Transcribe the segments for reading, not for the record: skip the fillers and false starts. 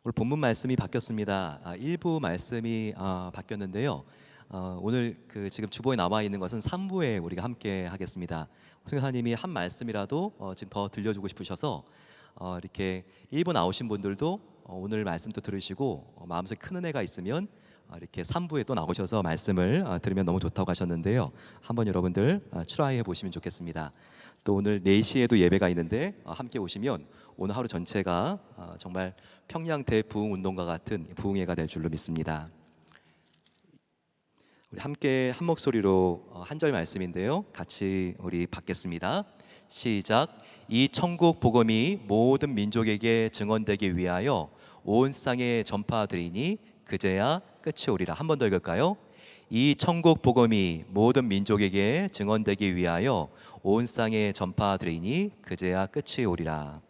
오늘 본문 말씀이 바뀌었습니다. 일부 말씀이 바뀌었는데요. 오늘 지금 주보에 남아 있는 것은 3부에 우리가 함께 하겠습니다. 선교사님이 한 말씀이라도 지금 더 들려주고 싶으셔서 이렇게 1부 나오신 분들도 오늘 말씀도 들으시고 마음속에 큰 은혜가 있으면 이렇게 3부에 또 나오셔서 말씀을 들으면 너무 좋다고 하셨는데요. 한번 여러분들 트라이해 보시면 좋겠습니다. 또 오늘 4시에도 예배가 있는데 함께 오시면 오늘 하루 전체가 정말 평양 대부흥 운동과 같은 부흥회가 될 줄로 믿습니다. 우리 함께 한 목소리로 한 절 말씀인데요. 같이 우리 받겠습니다. 시작. 이 천국 복음이 모든 민족에게 증언되기 위하여 온 땅에 전파되리니 그제야 끝이 오리라. 한 번 더 읽을까요? 이 천국 복음이 모든 민족에게 증언되기 위하여 온 땅에 전파되리니 그제야 끝이 오리라.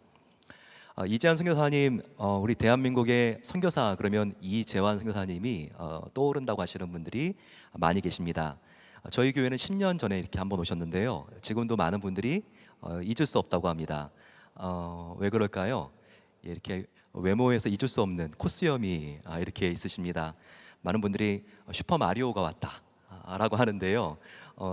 이재환 선교사님, 우리 대한민국의 선교사 그러면 이재환 선교사님이 떠오른다고 하시는 분들이 많이 계십니다. 저희 교회는 10년 전에 이렇게 한번 오셨는데요. 지금도 많은 분들이 잊을 수 없다고 합니다. 왜 그럴까요? 이렇게 외모에서 잊을 수 없는 코수염이 이렇게 있으십니다. 많은 분들이 슈퍼 마리오가 왔다 라고 하는데요.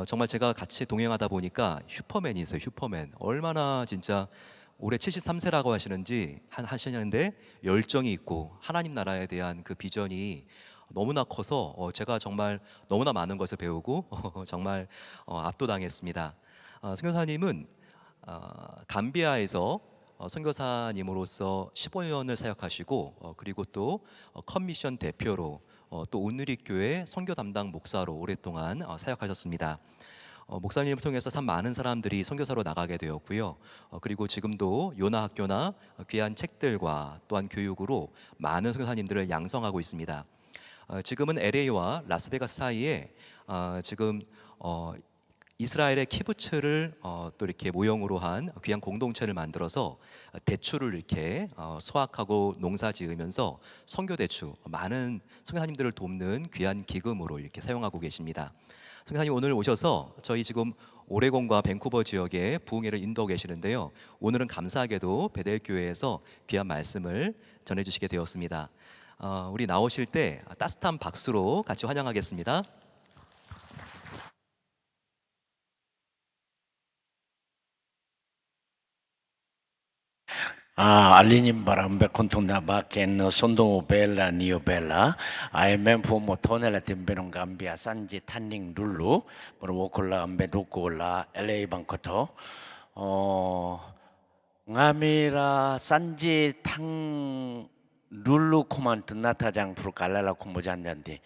정말 제가 같이 동행하다 보니까 슈퍼맨이 있어요. 슈퍼맨. 얼마나 진짜 올해 73세라고 하시는데 열정이 있고 하나님 나라에 대한 그 비전이 너무나 커서 제가 정말 너무나 많은 것을 배우고 정말 압도당했습니다. 선교사님은 감비아에서 선교사님으로서 15년을 사역하시고 그리고 또 컨미션 대표로 또 온누리교회 선교 담당 목사로 오랫동안 사역하셨습니다. 목사님을 통해서 참 많은 사람들이 선교사로 나가게 되었고요. 그리고 지금도 요나 학교나 귀한 책들과 또한 교육으로 많은 선교사님들을 양성하고 있습니다. 지금은 LA와 라스베가스 사이에 지금 이스라엘의 키부츠를 또 이렇게 모형으로 한 귀한 공동체를 만들어서 대추를 이렇게 수확하고 농사 지으면서 선교 대추 많은 선교사님들을 돕는 귀한 기금으로 이렇게 사용하고 계십니다. 선교사님 오늘 오셔서 저희 지금 오레곤과 밴쿠버 지역에 부흥회를 인도하고 계시는데요. 오늘은 감사하게도 베델교회에서 귀한 말씀을 전해주시게 되었습니다. 우리 나오실 때 따뜻한 박수로 같이 환영하겠습니다. All'inizio barambe contundaba che no sondo bella nio bella ai men fumo tonela timbenon gambia sanji tanning dullu por wokola ambe dukola LA bankoto ngamira sanji tang dullu 코만트 나타장 프로 갈라라 콤보지 않는데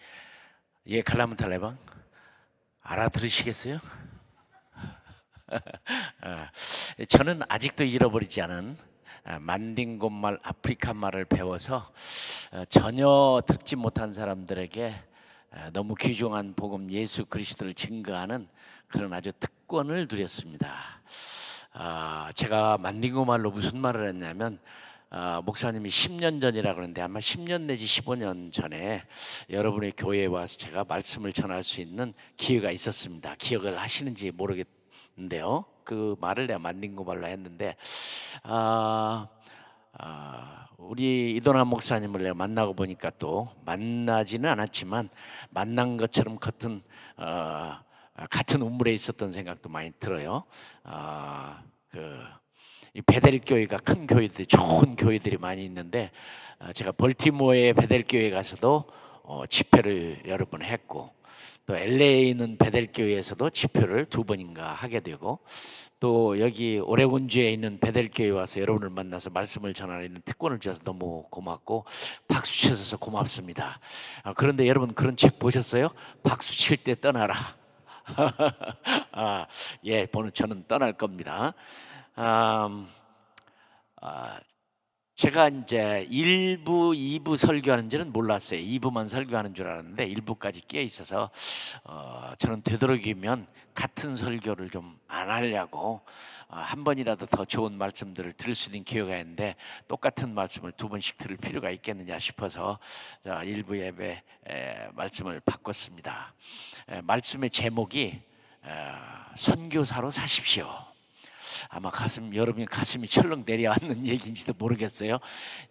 예 칼라면 탈레방 알아들으시겠어요? 저는 아직도 잃어버리지 않은 만딩고 말 아프리카 말을 배워서 전혀 듣지 못한 사람들에게 너무 귀중한 복음 예수 그리스도를 증거하는 그런 아주 특권을 누렸습니다. 제가 만딩고 말로 무슨 말을 했냐면 목사님이 10년 전이라 그러는데 아마 10년 내지 15년 전에 여러분의 교회에 와서 제가 말씀을 전할 수 있는 기회가 있었습니다. 기억을 하시는지 모르겠는데요. 그 말을 내가 만딩고 말로 했는데 우리 이도남 목사님을 내가 만나고 보니까 또 만나지는 않았지만 만난 것처럼 같은 우물에 있었던 생각도 많이 들어요. 이 베델 교회가 큰 교회들, 좋은 교회들이 많이 있는데 제가 벌티모어의 베델 교회 가서도 집회를 여러 번 했고 또 LA에 있는 베델 교회에서도 집회를 2번인가 하게 되고 또 여기 오레곤주에 있는 베델 교회 와서 여러분을 만나서 말씀을 전하는 특권을 주셔서 너무 고맙고 박수 쳐줘서 고맙습니다. 그런데 여러분 그런 책 보셨어요? 박수 칠 때 떠나라. 예, 저는 떠날 겁니다. 제가 이제 1부, 2부 설교하는 줄은 몰랐어요. 2부만 설교하는 줄 알았는데 1부까지 끼어 있어서 저는 되도록이면 같은 설교를 좀 안 하려고 한 번이라도 더 좋은 말씀들을 들을 수 있는 기회가 있는데 똑같은 말씀을 2번씩 들을 필요가 있겠느냐 싶어서 1부 예배 말씀을 바꿨습니다. 말씀의 제목이 선교사로 사십시오. 아마 여러분이 가슴이 철렁 내려앉는 얘기인지도 모르겠어요.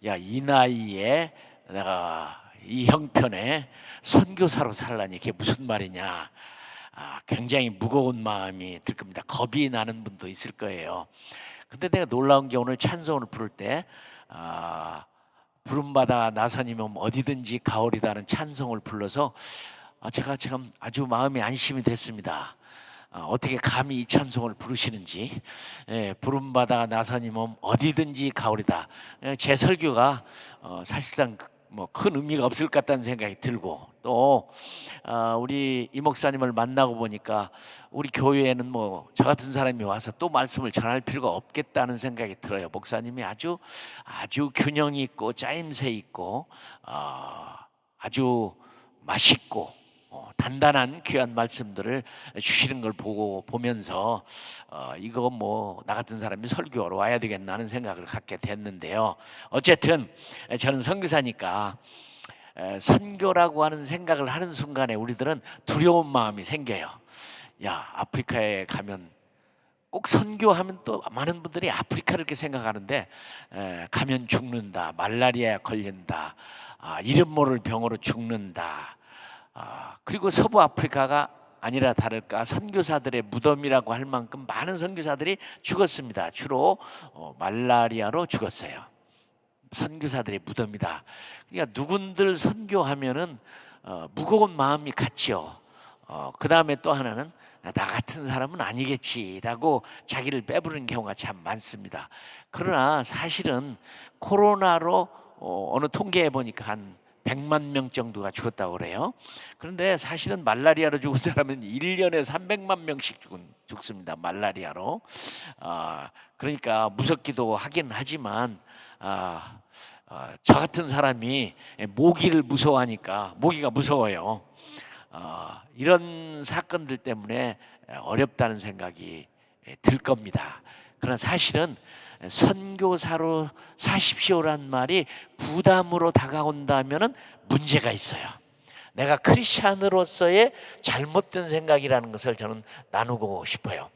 야, 이 나이에 내가 이 형편에 선교사로 살라니 이게 무슨 말이냐. 굉장히 무거운 마음이 들 겁니다. 겁이 나는 분도 있을 거예요. 근데 내가 놀라운 게 오늘 찬송을 부를 때 부름받아 나서니면 어디든지 가오리다는 찬송을 불러서 제가 지금 아주 마음이 안심이 됐습니다. 어떻게 감히 이 찬송을 부르시는지. 부름받아 나서니면 어디든지 가오리다. 제 설교가 사실상 뭐 큰 의미가 없을 것 같다는 생각이 들고, 또 우리 이 목사님을 만나고 보니까 우리 교회에는 뭐 저 같은 사람이 와서 또 말씀을 전할 필요가 없겠다는 생각이 들어요. 목사님이 아주 균형 있고 짜임새 있고 아주 맛있고 단단한 귀한 말씀들을 주시는 걸 보면서 이거 뭐 나 같은 사람이 설교하러 와야 되겠나 하는 생각을 갖게 됐는데요. 어쨌든 저는 선교사니까 선교라고 하는 생각을 하는 순간에 우리들은 두려운 마음이 생겨요. 야, 아프리카에 가면 꼭 선교하면 또 많은 분들이 아프리카를 이렇게 생각하는데 가면 죽는다, 말라리아에 걸린다, 이름 모를 병으로 죽는다. 그리고 서부 아프리카가 아니라 다를까 선교사들의 무덤이라고 할 만큼 많은 선교사들이 죽었습니다. 주로 말라리아로 죽었어요. 선교사들의 무덤이다. 그러니까 누군들 선교하면은 무거운 마음이 갔죠. 그 다음에 또 하나는 나 같은 사람은 아니겠지라고 자기를 빼부르는 경우가 참 많습니다. 그러나 사실은 코로나로 어느 통계에 보니까 한 100만 명 정도가 죽었다고 그래요. 그런데 사실은 말라리아로 죽은 사람은 1년에 300만 명씩 죽습니다. 말라리아로. 그러니까 무섭기도 하긴 하지만 저 같은 사람이 모기를 무서워하니까, 모기가 무서워요. 이런 사건들 때문에 어렵다는 생각이 들 겁니다. 그러나 사실은 선교사로 사십시오란 말이 부담으로 다가온다면 문제가 있어요. 내가 크리스찬으로서의 잘못된 생각이라는 것을 저는 나누고 싶어요.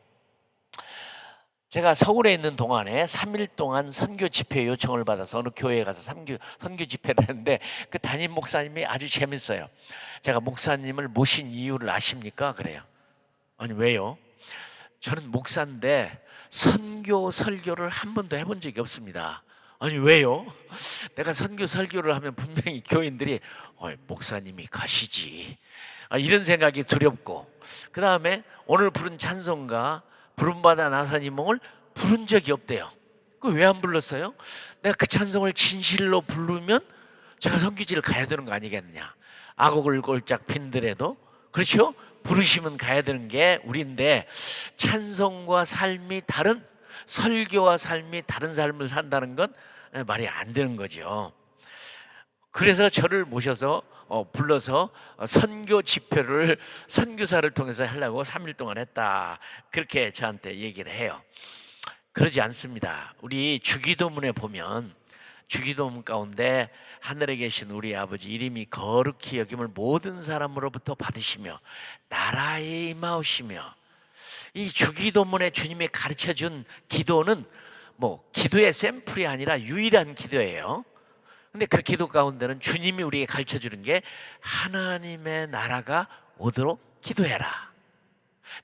제가 서울에 있는 동안에 3일 동안 선교 집회 요청을 받아서 어느 교회에 가서 선교 집회를 했는데 그 담임 목사님이 아주 재밌어요. 제가 목사님을 모신 이유를 아십니까? 그래요. 아니, 왜요? 저는 목사인데 선교 설교를 한 번도 해본 적이 없습니다. 아니, 왜요? 내가 선교 설교를 하면 분명히 교인들이 목사님이 가시지, 이런 생각이 두렵고, 그 다음에 오늘 부른 찬송가 부름받아 나서니몽을 부른 적이 없대요. 그 왜 안 불렀어요? 내가 그 찬송을 진실로 부르면 제가 선교지를 가야 되는 거 아니겠느냐. 악옥을 골짝 핀들에도, 그렇죠? 부르시면 가야 되는 게 우리인데, 찬송과 삶이 다른, 설교와 삶이 다른 삶을 산다는 건 말이 안 되는 거죠. 그래서 저를 모셔서 불러서 선교 집회를 선교사를 통해서 하려고 3일 동안 했다, 그렇게 저한테 얘기를 해요. 그러지 않습니다. 우리 주기도문에 보면, 주기도문 가운데 하늘에 계신 우리 아버지 이름이 거룩히 여김을 모든 사람으로부터 받으시며 나라에 임하오시며, 이 주기도문에 주님이 가르쳐준 기도는 뭐 기도의 샘플이 아니라 유일한 기도예요. 근데 그 기도 가운데는 주님이 우리에게 가르쳐주는 게 하나님의 나라가 오도록 기도해라.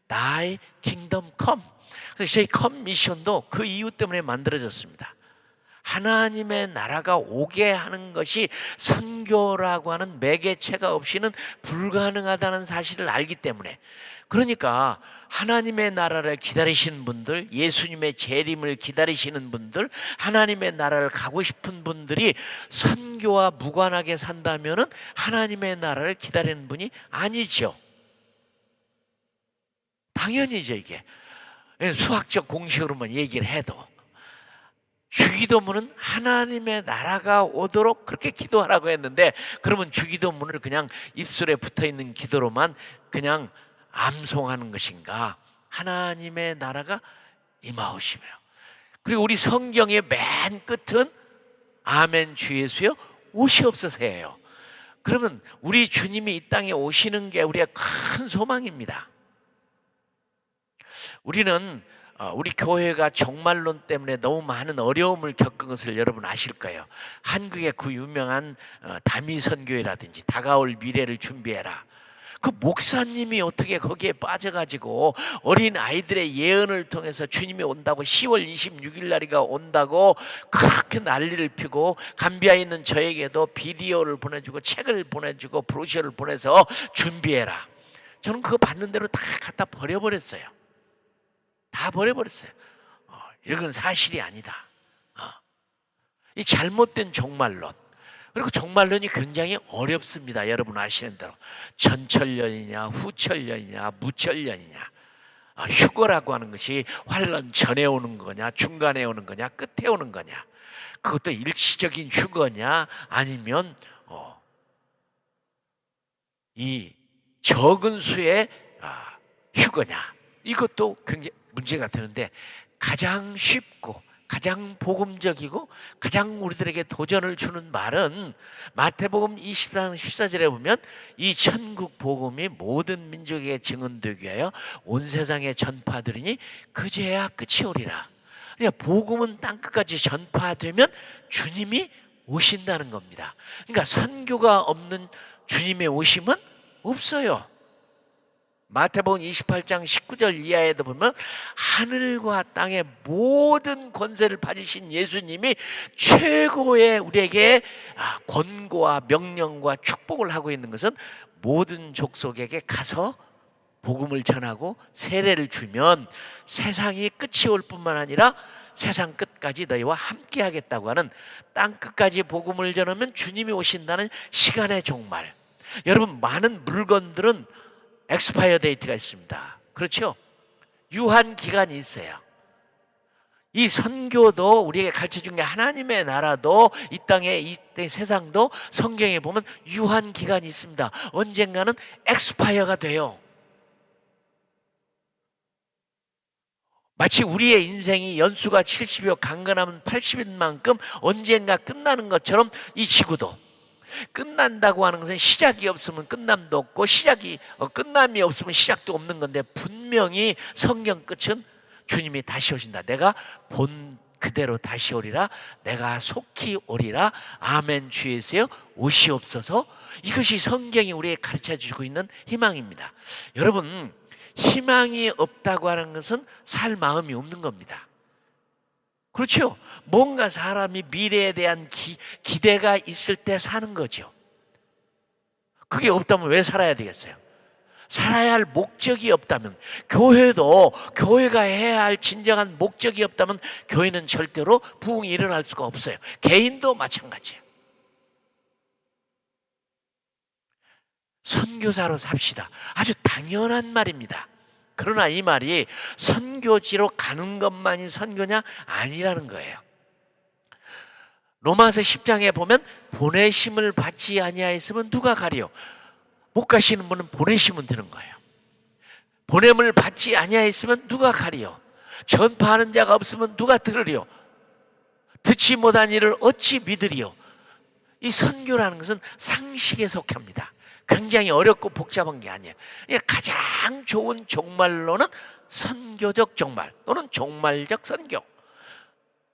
Thy kingdom come. 그래서 저희 컴 미션도 그 이유 때문에 만들어졌습니다. 하나님의 나라가 오게 하는 것이 선교라고 하는 매개체가 없이는 불가능하다는 사실을 알기 때문에, 그러니까 하나님의 나라를 기다리시는 분들, 예수님의 재림을 기다리시는 분들, 하나님의 나라를 가고 싶은 분들이 선교와 무관하게 산다면은 하나님의 나라를 기다리는 분이 아니죠. 당연히죠. 이게 수학적 공식으로만 얘기를 해도 주기도문은 하나님의 나라가 오도록 그렇게 기도하라고 했는데, 그러면 주기도문을 그냥 입술에 붙어있는 기도로만 그냥 암송하는 것인가? 하나님의 나라가 임하오시며, 그리고 우리 성경의 맨 끝은 아멘 주 예수여 오시옵소서예요. 그러면 우리 주님이 이 땅에 오시는 게 우리의 큰 소망입니다. 우리는 우리 교회가 종말론 때문에 너무 많은 어려움을 겪은 것을 여러분 아실 거예요. 한국의 그 유명한 다미선교회라든지 다가올 미래를 준비해라. 그 목사님이 어떻게 거기에 빠져가지고 어린 아이들의 예언을 통해서 주님이 온다고 10월 26일 날이가 온다고 그렇게 난리를 피고 감비아에 있는 저에게도 비디오를 보내주고 책을 보내주고 브로셔를 보내서 준비해라. 저는 그거 받는 대로 다 갖다 버려버렸어요. 다 버려버렸어요. 이건 사실이 아니다. 이 잘못된 종말론. 그리고 종말론이 굉장히 어렵습니다. 여러분 아시는 대로 전천년이냐 후천년이냐 무천년이냐, 휴거라고 하는 것이 환란 전에 오는 거냐 중간에 오는 거냐 끝에 오는 거냐, 그것도 일시적인 휴거냐 아니면 이 적은 수의 휴거냐, 이것도 굉장히 문제가 되는데 가장 쉽고 가장 복음적이고 가장 우리들에게 도전을 주는 말은 마태복음 24장 14절에 보면 이 천국 복음이 모든 민족에게 증언되기 위하여 온 세상에 전파되리니 그제야 끝이 오리라. 그러니까 복음은 땅끝까지 전파되면 주님이 오신다는 겁니다. 그러니까 선교가 없는 주님의 오심은 없어요. 마태복음 28장 19절 이하에도 보면 하늘과 땅의 모든 권세를 가지신 예수님이 최고의 우리에게 권고와 명령과 축복을 하고 있는 것은 모든 족속에게 가서 복음을 전하고 세례를 주면 세상이 끝이 올 뿐만 아니라 세상 끝까지 너희와 함께 하겠다고 하는, 땅 끝까지 복음을 전하면 주님이 오신다는 시간의 종말. 여러분, 많은 물건들은 엑스파이어 데이트가 있습니다. 그렇죠? 유한 기간이 있어요. 이 선교도 우리에게 가르쳐준 게 하나님의 나라도 이 땅의 이 세상도 성경에 보면 유한 기간이 있습니다. 언젠가는 엑스파이어가 돼요. 마치 우리의 인생이 연수가 70이요 강건하면 80인 만큼 언젠가 끝나는 것처럼 이 지구도 끝난다고 하는 것은 시작이 없으면 끝남도 없고 끝남이 없으면 시작도 없는 건데, 분명히 성경 끝은 주님이 다시 오신다. 내가 본 그대로 다시 오리라. 내가 속히 오리라. 아멘. 주 예수여 오시옵소서. 이것이 성경이 우리에게 가르쳐주고 있는 희망입니다. 여러분, 희망이 없다고 하는 것은 살 마음이 없는 겁니다. 그렇죠? 뭔가 사람이 미래에 대한 기대가 있을 때 사는 거죠. 그게 없다면 왜 살아야 되겠어요? 살아야 할 목적이 없다면, 교회도 교회가 해야 할 진정한 목적이 없다면 교회는 절대로 부흥이 일어날 수가 없어요. 개인도 마찬가지예요. 선교사로 삽시다. 아주 당연한 말입니다. 그러나 이 말이 선교지로 가는 것만이 선교냐? 아니라는 거예요. 로마서 10장에 보면 보내심을 받지 아니하였으면 누가 가리요? 못 가시는 분은 보내시면 되는 거예요. 보냄을 받지 아니하였으면 누가 가리요? 전파하는 자가 없으면 누가 들으리요? 듣지 못한 이를 어찌 믿으리요? 이 선교라는 것은 상식에 속합니다. 굉장히 어렵고 복잡한 게 아니에요. 가장 좋은 종말로는 선교적 종말 또는 종말적 선교.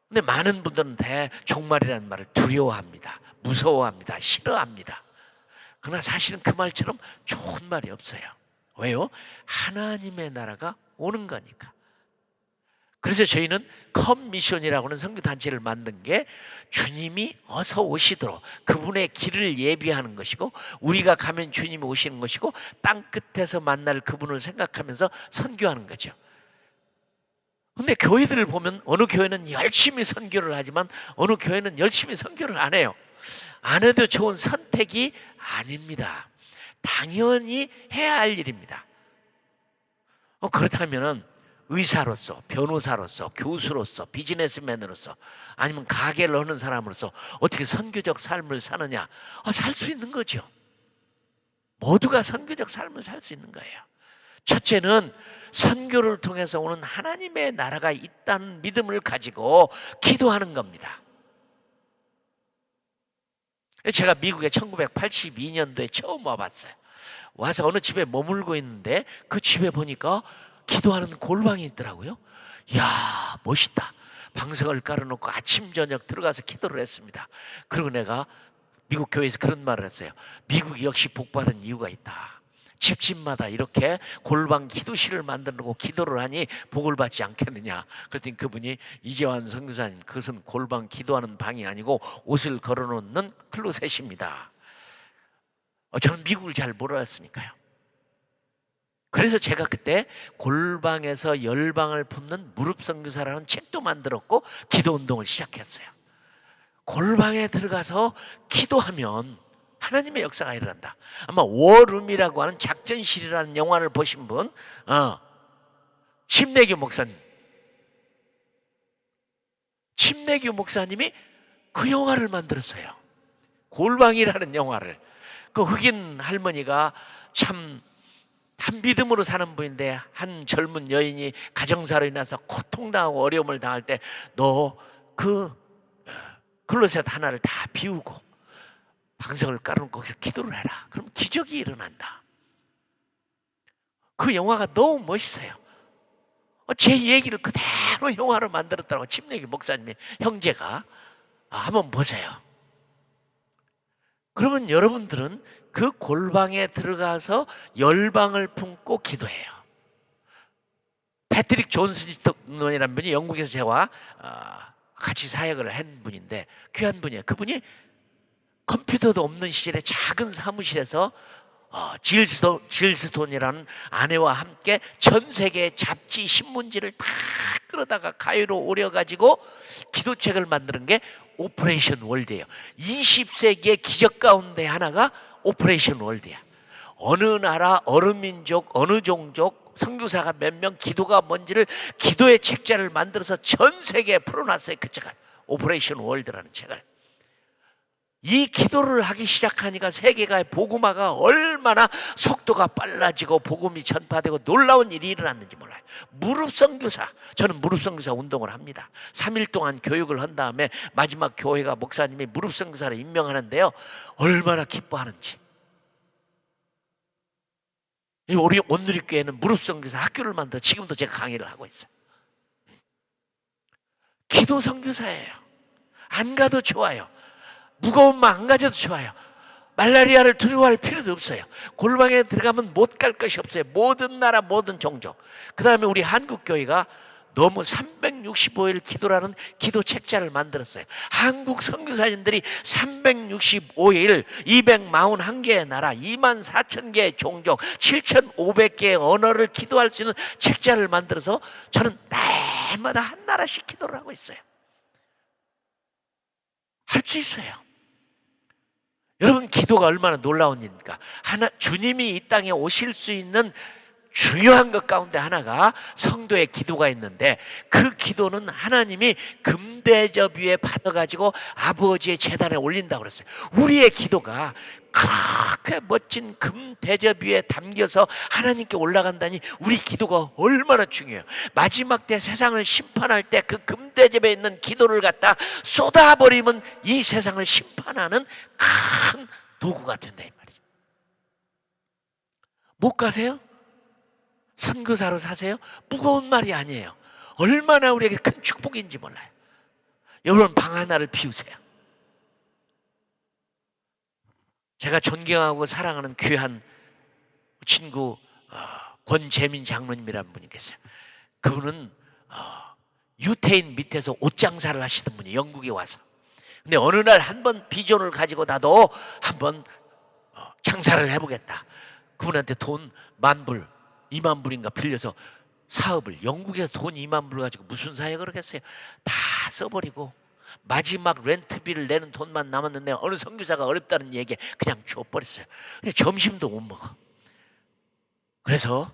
근데 많은 분들은 종말이라는 말을 두려워합니다. 무서워합니다. 싫어합니다. 그러나 사실은 그 말처럼 좋은 말이 없어요. 왜요? 하나님의 나라가 오는 거니까. 그래서 저희는 컴미션이라고 하는 선교단체를 만든 게 주님이 어서 오시도록 그분의 길을 예비하는 것이고, 우리가 가면 주님이 오시는 것이고, 땅끝에서 만날 그분을 생각하면서 선교하는 거죠. 근데 교회들을 보면 어느 교회는 열심히 선교를 하지만 어느 교회는 열심히 선교를 안 해요. 안 해도 좋은 선택이 아닙니다. 당연히 해야 할 일입니다. 그렇다면은 의사로서, 변호사로서, 교수로서, 비즈니스맨으로서, 아니면 가게를 하는 사람으로서 어떻게 선교적 삶을 사느냐? 살 수 있는 거죠. 모두가 선교적 삶을 살 수 있는 거예요. 첫째는 선교를 통해서 오는 하나님의 나라가 있다는 믿음을 가지고 기도하는 겁니다. 제가 미국에 1982년도에 처음 와봤어요. 와서 어느 집에 머물고 있는데 그 집에 보니까 기도하는 골방이 있더라고요. 야, 멋있다. 방석을 깔아놓고 아침 저녁 들어가서 기도를 했습니다. 그리고 내가 미국 교회에서 그런 말을 했어요. 미국이 역시 복받은 이유가 있다. 집집마다 이렇게 골방 기도실을 만들고 기도를 하니 복을 받지 않겠느냐. 그랬더니 그분이, 이재환 선교사님, 그것은 골방 기도하는 방이 아니고 옷을 걸어놓는 클로셋입니다. 저는 미국을 잘 몰랐으니까요. 그래서 제가 그때 골방에서 열방을 품는 무릎 선교사라는 책도 만들었고 기도 운동을 시작했어요. 골방에 들어가서 기도하면 하나님의 역사가 일어난다. 아마 워룸이라고 하는 작전실이라는 영화를 보신 분, 심내규 목사님, 심내규 목사님이 그 영화를 만들었어요. 골방이라는 영화를. 그 흑인 할머니가 참 믿음으로 사는 분인데, 한 젊은 여인이 가정사로 인해서 고통당하고 어려움을 당할 때 너 그 클로셋 하나를 다 비우고 방석을 깔아놓고 거기서 기도를 해라. 그럼 기적이 일어난다. 그 영화가 너무 멋있어요. 제 얘기를 그대로 영화로 만들었다고 침례기 목사님의 형제가. 한번 보세요. 그러면 여러분들은 그 골방에 들어가서 열방을 품고 기도해요. 패트릭 존슨이라는 분이 영국에서 저와 같이 사역을 한 분인데 귀한 분이에요. 그분이 컴퓨터도 없는 시절에 작은 사무실에서 질스톤이라는 아내와 함께 전 세계 잡지 신문지를 다 끌어다가 가위로 오려가지고 기도책을 만드는 게 오퍼레이션 월드예요. 20세기의 기적 가운데 하나가 오퍼레이션 월드야. 어느 나라, 어느 민족, 어느 종족, 선교사가 몇 명, 기도가 뭔지를 기도의 책자를 만들어서 전 세계에 풀어놨어요. 그 책을, 오퍼레이션 월드라는 책을. 이 기도를 하기 시작하니까 세계가의 복음화가 얼마나 속도가 빨라지고 복음이 전파되고 놀라운 일이 일어났는지 몰라요. 무릎 선교사, 저는 무릎 선교사 운동을 합니다. 3일 동안 교육을 한 다음에 마지막 교회가 목사님이 무릎 선교사를 임명하는데요, 얼마나 기뻐하는지. 우리 온누리교회는 무릎 선교사 학교를 만들어 지금도 제가 강의를 하고 있어요. 기도 선교사예요. 안 가도 좋아요. 무거운 마 안 가져도 좋아요. 말라리아를 두려워할 필요도 없어요. 골방에 들어가면 못 갈 것이 없어요. 모든 나라, 모든 종족. 그 다음에 우리 한국교회가 너무 365일 기도라는 기도 책자를 만들었어요. 한국 선교사님들이 365일 241개의 나라, 24,000개의 종족, 7,500개의 언어를 기도할 수 있는 책자를 만들어서 저는 날마다 한 나라씩 기도를 하고 있어요. 할 수 있어요. 여러분, 기도가 얼마나 놀라운 일입니까? 주님이 이 땅에 오실 수 있는 중요한 것 가운데 하나가 성도의 기도가 있는데, 그 기도는 하나님이 금대접 위에 받아가지고 아버지의 제단에 올린다고 그랬어요. 우리의 기도가 그렇게 멋진 금대접 위에 담겨서 하나님께 올라간다니, 우리 기도가 얼마나 중요해요. 마지막 때 세상을 심판할 때 그 금대접에 있는 기도를 갖다 쏟아버리면 이 세상을 심판하는 큰 도구가 된다 이 말이죠. 못 가세요? 선교사로 사세요? 무거운 말이 아니에요. 얼마나 우리에게 큰 축복인지 몰라요. 여러분, 방 하나를 비우세요. 제가 존경하고 사랑하는 귀한 친구 권재민 장로님이라는 분이 계세요. 그분은 유태인 밑에서 옷장사를 하시던 분이 영국에 와서, 근데 어느 날 한번 비전을 가지고 나도 한번 장사를 해보겠다. 그분한테 돈 10,000불 20,000불인가 빌려서 사업을, 영국에서 돈 20,000불 가지고 무슨 사역을 하겠어요. 다 써버리고 마지막 렌트비를 내는 돈만 남았는데 어느 선교사가 어렵다는 얘기에 그냥 줘버렸어요. 근데 점심도 못 먹어. 그래서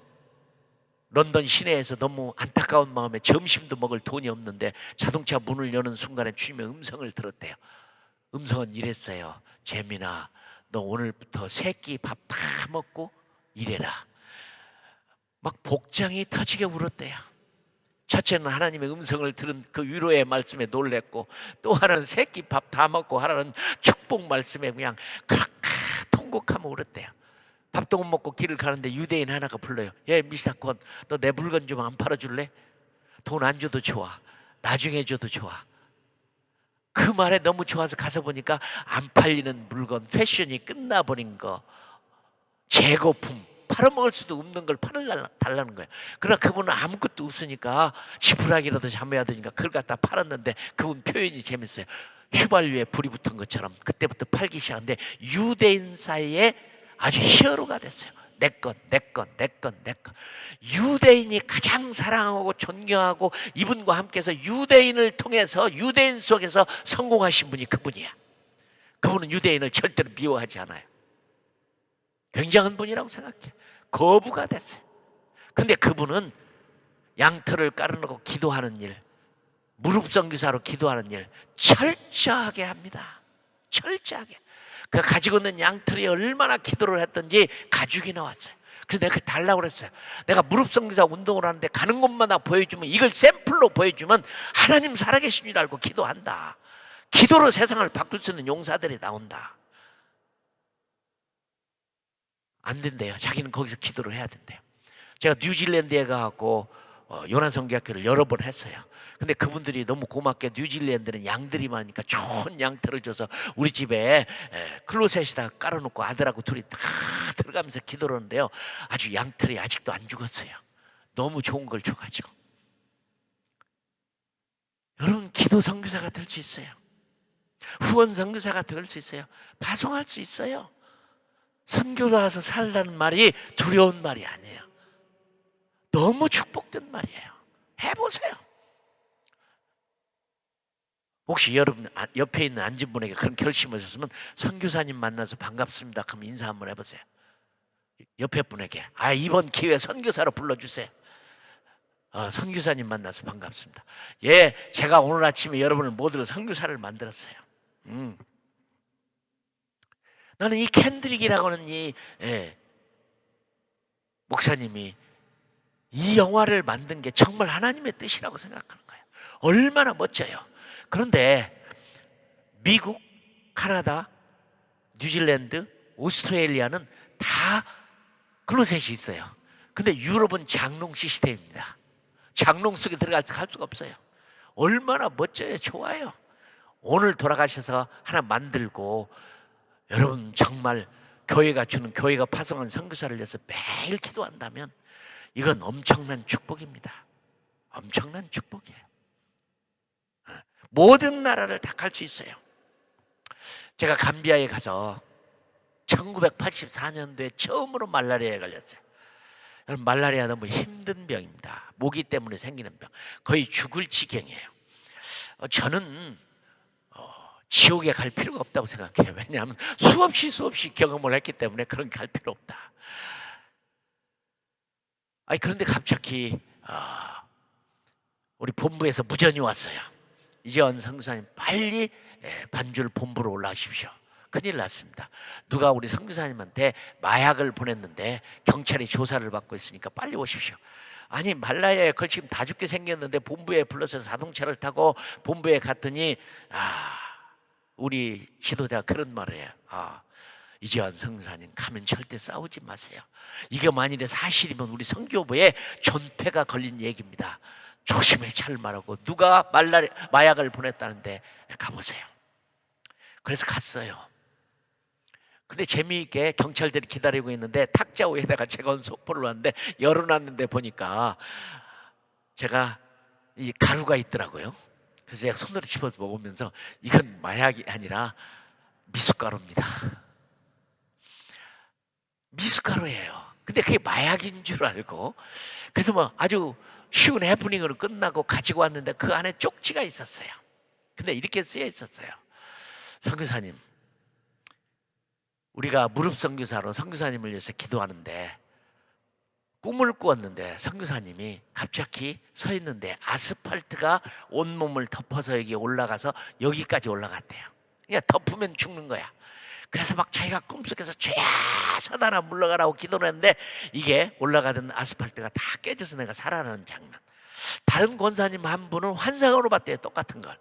런던 시내에서 너무 안타까운 마음에 점심도 먹을 돈이 없는데 자동차 문을 여는 순간에 주님의 음성을 들었대요. 음성은 이랬어요. 재민아, 너 오늘부터 세 끼 밥 다 먹고 일해라. 막 복장이 터지게 울었대요. 첫째는 하나님의 음성을 들은 그 위로의 말씀에 놀랬고, 또 하나는 세 끼 밥 다 먹고 하나는 축복 말씀에 그냥 그렇게 통곡하며 울었대요. 밥도 못 먹고 길을 가는데 유대인 하나가 불러요. 야, 미스터콘, 너 내 물건 좀 안 팔아줄래? 돈 안 줘도 좋아. 나중에 줘도 좋아. 그 말에 너무 좋아서 가서 보니까 안 팔리는 물건, 패션이 끝나버린 거, 재고품, 팔아먹을 수도 없는 걸 달라는 거예요. 그러나 그분은 아무것도 없으니까 지푸라기라도 잡아야 되니까 그걸 갖다 팔았는데 그분 표현이 재밌어요. 휘발유에 불이 붙은 것처럼 그때부터 팔기 시작하는데 유대인 사이에 아주 히어로가 됐어요. 내 것, 내 것, 내 것, 내 것. 유대인이 가장 사랑하고 존경하고 이분과 함께해서 유대인을 통해서 유대인 속에서 성공하신 분이 그분이야. 그분은 유대인을 절대로 미워하지 않아요. 굉장한 분이라고 생각해. 거부가 됐어요. 근데 그분은 양털을 깔아놓고 기도하는 일, 무릎 선교사로 기도하는 일 철저하게 합니다. 철저하게. 그 가지고 있는 양털이 얼마나 기도를 했던지 가죽이 나왔어요. 그래서 내가 달라고 그랬어요. 내가 무릎 선교사 운동을 하는데 가는 곳마다 보여주면, 이걸 샘플로 보여주면 하나님 살아계신 줄 알고 기도한다. 기도로 세상을 바꿀 수 있는 용사들이 나온다. 안 된대요. 자기는 거기서 기도를 해야 된대요. 제가 뉴질랜드에 가고 요난 선교학교를 여러 번 했어요. 근데 그분들이 너무 고맙게 뉴질랜드는 양들이 많으니까 좋은 양털을 줘서 우리 집에 클로셋에다 깔아놓고 아들하고 둘이 다 들어가면서 기도를 하는데요. 아주 양털이 아직도 안 죽었어요. 너무 좋은 걸 줘가지고. 여러분, 기도 선교사가 될 수 있어요. 후원 선교사가 될 수 있어요. 파송할 수 있어요. 선교사서 살라는 말이 두려운 말이 아니에요. 너무 축복된 말이에요. 해보세요. 혹시 여러분 옆에 있는 앉은 분에게 그런 결심을 하셨으면 선교사님 만나서 반갑습니다 그럼 인사 한번 해보세요. 옆에 분에게 이번 기회에 선교사로 불러주세요. 선교사님 만나서 반갑습니다. 예, 제가 오늘 아침에 여러분을 모두를 선교사를 만들었어요. 나는 이 캔드릭이라고 하는 이 목사님이 이 영화를 만든 게 정말 하나님의 뜻이라고 생각하는 거예요. 얼마나 멋져요. 그런데 미국, 카나다, 뉴질랜드, 오스트레일리아는 다 클로셋이 있어요. 근데 유럽은 장롱 시스템입니다. 장롱 속에 들어가서 갈 수가 없어요. 얼마나 멋져요. 좋아요. 오늘 돌아가셔서 하나 만들고 여러분 정말 교회가 주는, 교회가 파송한 선교사를 위해서 매일 기도한다면 이건 엄청난 축복입니다. 엄청난 축복이에요. 모든 나라를 다 갈 수 있어요. 제가 감비아에 가서 1984년도에 처음으로 말라리아에 걸렸어요. 여러분, 말라리아 너무 힘든 병입니다. 모기 때문에 생기는 병. 거의 죽을 지경이에요. 저는 지옥에 갈 필요가 없다고 생각해요. 왜냐하면 수없이 경험을 했기 때문에 그런 갈 필요 없다. 그런데 갑자기 우리 본부에서 무전이 왔어요. 이재원 선교사님 빨리 반줄 본부로 올라오십시오. 큰일 났습니다. 누가 우리 선교사님한테 마약을 보냈는데 경찰이 조사를 받고 있으니까 빨리 오십시오. 아니, 말라야에 그걸 지금 다 죽게 생겼는데 본부에 불러서 자동차를 타고 본부에 갔더니 우리 지도자가 그런 말을 해요. 이재환 선교사님 가면 절대 싸우지 마세요. 이게 만일에 사실이면 우리 선교부에 존폐가 걸린 얘기입니다. 조심해 잘 말하고 누가 마약을 보냈다는데 가보세요. 그래서 갔어요. 근데 재미있게 경찰들이 기다리고 있는데 탁자 위에다가 제가 온 소포를 놨는데 열어놨는데 보니까 제가 이 가루가 있더라고요. 그래서 제가 손으로 집어서 먹으면서 이건 마약이 아니라 미숫가루입니다. 미숫가루예요. 근데 그게 마약인 줄 알고, 그래서 뭐 아주 쉬운 해프닝으로 끝나고 가지고 왔는데 그 안에 쪽지가 있었어요. 근데 이렇게 쓰여 있었어요. 선교사님, 우리가 무릎 선교사로 선교사님을 위해서 기도하는데 꿈을 꾸었는데 선교사님이 갑자기 서 있는데 아스팔트가 온몸을 덮어서 여기 올라가서 여기까지 올라갔대요. 그냥 덮으면 죽는 거야. 그래서 막 자기가 꿈속에서 죄야 사단아 물러가라고 기도를 했는데 이게 올라가던 아스팔트가 다 깨져서 내가 살아나는 장면. 다른 권사님 한 분은 환상으로 봤대요. 똑같은 걸.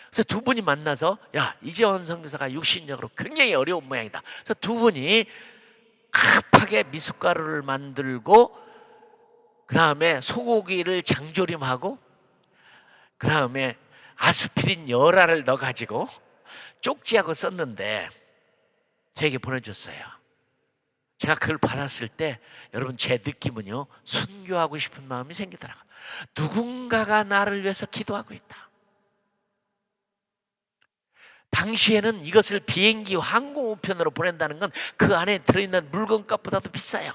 그래서 두 분이 만나서 이재원 선교사가 육신적으로 굉장히 어려운 모양이다. 그래서 두 분이 급하게 미숫가루를 만들고 그 다음에 소고기를 장조림하고 그 다음에 아스피린 열알을 넣어가지고 쪽지하고 썼는데 저에게 보내줬어요. 제가 그걸 받았을 때 여러분 제 느낌은요, 순교하고 싶은 마음이 생기더라고요. 누군가가 나를 위해서 기도하고 있다. 당시에는 이것을 비행기 항공우편으로 보낸다는 건 그 안에 들어있는 물건값보다도 비싸요.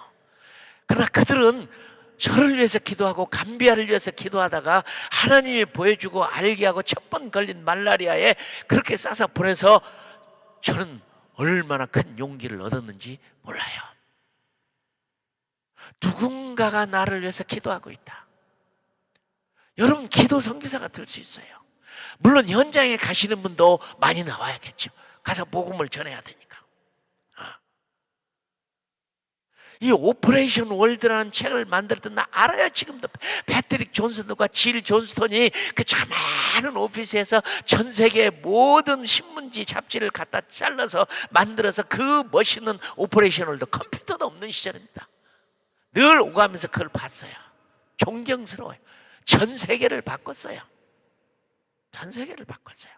그러나 그들은 저를 위해서 기도하고 감비아를 위해서 기도하다가 하나님이 보여주고 알게 하고 첫 번 걸린 말라리아에 그렇게 싸서 보내서 저는 얼마나 큰 용기를 얻었는지 몰라요. 누군가가 나를 위해서 기도하고 있다. 여러분 기도 선교사가 될 수 있어요. 물론 현장에 가시는 분도 많이 나와야겠죠. 가서 복음을 전해야 되니까. 이 오퍼레이션 월드라는 책을 만들었던 나 알아요. 지금도 패트릭 존슨과 질 존스톤이 그 많은 오피스에서 전 세계 모든 신문지 잡지를 갖다 잘라서 만들어서 그 멋있는 오퍼레이션 월드, 컴퓨터도 없는 시절입니다. 늘 오가면서 그걸 봤어요. 존경스러워요. 전 세계를 바꿨어요. 전 세계를 바꿨어요.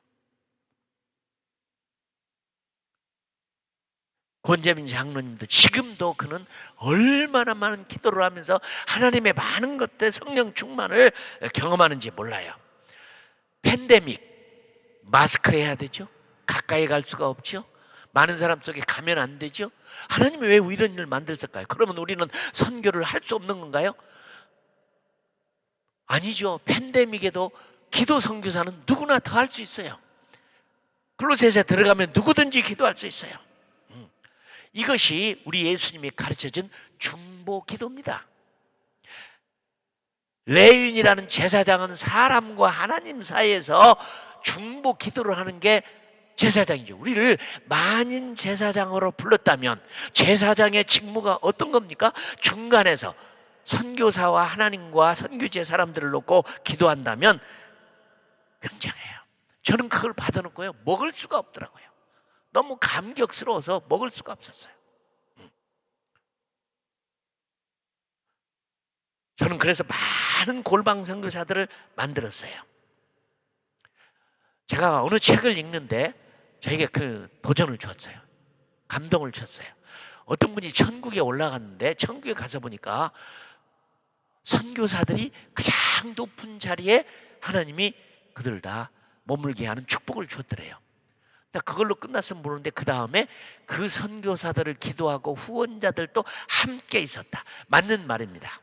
권재민 장로님도 지금도 그는 얼마나 많은 기도를 하면서 하나님의 많은 것들 성령 충만을 경험하는지 몰라요. 팬데믹, 마스크 해야 되죠. 가까이 갈 수가 없죠. 많은 사람 속에 가면 안 되죠. 하나님이 왜 이런 일을 만들었을까요? 그러면 우리는 선교를 할 수 없는 건가요? 아니죠. 팬데믹에도 기도 선교사는 누구나 더 할 수 있어요. 골로새서에 들어가면 누구든지 기도할 수 있어요. 이것이 우리 예수님이 가르쳐준 중보 기도입니다. 레윈이라는 제사장은 사람과 하나님 사이에서 중보 기도를 하는 게 제사장이죠. 우리를 만인 제사장으로 불렀다면 제사장의 직무가 어떤 겁니까? 중간에서 선교사와 하나님과 선교지의 사람들을 놓고 기도한다면 굉장해요. 저는 그걸 받아놓고요, 먹을 수가 없더라고요. 너무 감격스러워서 먹을 수가 없었어요. 저는 그래서 많은 골방 선교사들을 만들었어요. 제가 어느 책을 읽는데 저에게 그 도전을 줬어요. 감동을 줬어요. 어떤 분이 천국에 올라갔는데 천국에 가서 보니까 선교사들이 가장 높은 자리에 하나님이 그들을 다 머물게 하는 축복을 줬더래요. 그걸로 끝났으면 모르는데 그 다음에 그 선교사들을 기도하고 후원자들도 함께 있었다. 맞는 말입니다.